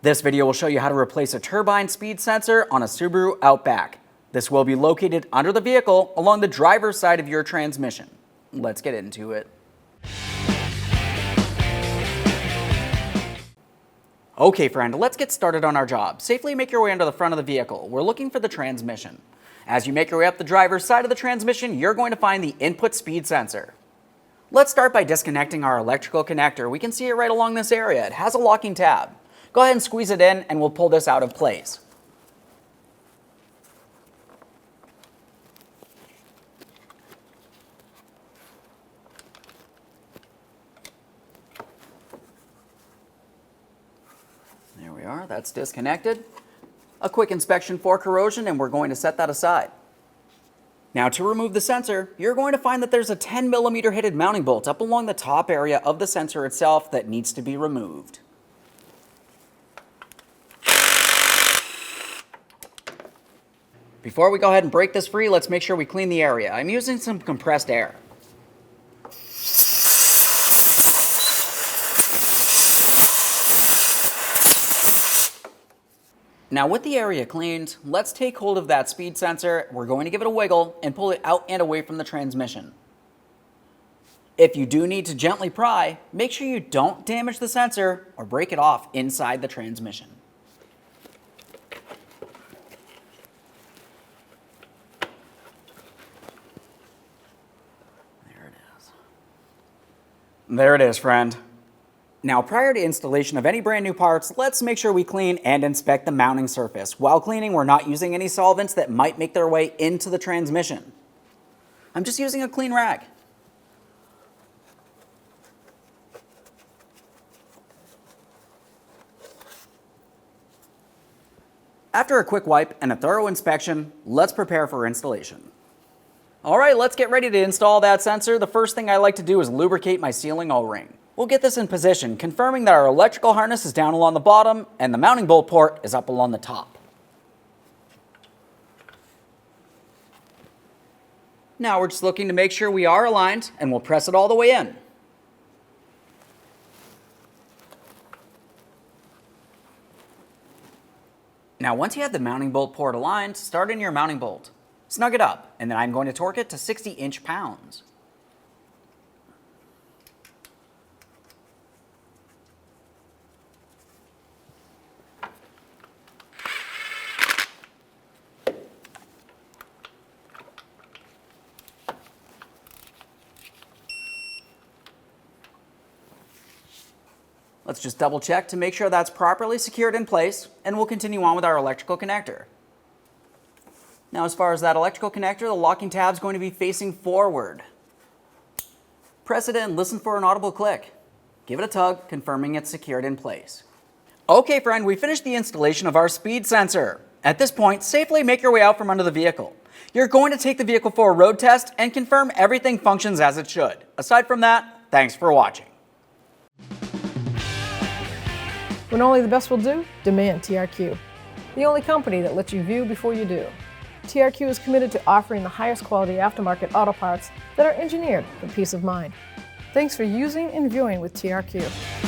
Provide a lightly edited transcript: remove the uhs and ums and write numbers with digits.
This video will show you how to replace a turbine speed sensor on a Subaru Outback. This will be located under the vehicle along the driver's side of your transmission. Let's get into it. Okay friend, let's get started on our job. Safely make your way under the front of the vehicle. We're looking for the transmission. As you make your way up the driver's side of the transmission, you're going to find the input speed sensor. Let's start by disconnecting our electrical connector. We can see it right along this area. It has a locking tab. Go ahead and squeeze it in and we'll pull this out of place. There we are, that's disconnected. A quick inspection for corrosion and we're going to set that aside. Now to remove the sensor, you're going to find that there's a 10mm headed mounting bolt up along the top area of the sensor itself that needs to be removed. Before we go ahead and break this free, let's make sure we clean the area. I'm using some compressed air. Now with the area cleaned, let's take hold of that speed sensor. We're going to give it a wiggle and pull it out and away from the transmission. If you do need to gently pry, make sure you don't damage the sensor or break it off inside the transmission. There it is, friend. Now, prior to installation of any brand new parts, let's make sure we clean and inspect the mounting surface. While cleaning, we're not using any solvents that might make their way into the transmission. I'm just using a clean rag. After a quick wipe and a thorough inspection, let's prepare for installation. All right, let's get ready to install that sensor. The first thing I like to do is lubricate my sealing O-ring. We'll get this in position, confirming that our electrical harness is down along the bottom and the mounting bolt port is up along the top. Now we're just looking to make sure we are aligned and we'll press it all the way in. Now once you have the mounting bolt port aligned, start in your mounting bolt. Snug it up, and then I'm going to torque it to 60 inch-pounds. Let's just double check to make sure that's properly secured in place, and we'll continue on with our electrical connector. Now, as far as that electrical connector, the locking tab is going to be facing forward. Press it in, listen for an audible click. Give it a tug, confirming it's secured in place. Okay, friend, we finished the installation of our speed sensor. At this point, safely make your way out from under the vehicle. You're going to take the vehicle for a road test and confirm everything functions as it should. Aside from that, thanks for watching. When only the best will do, demand TRQ. The only company that lets you view before you do. TRQ is committed to offering the highest quality aftermarket auto parts that are engineered for peace of mind. Thanks for using and viewing with TRQ.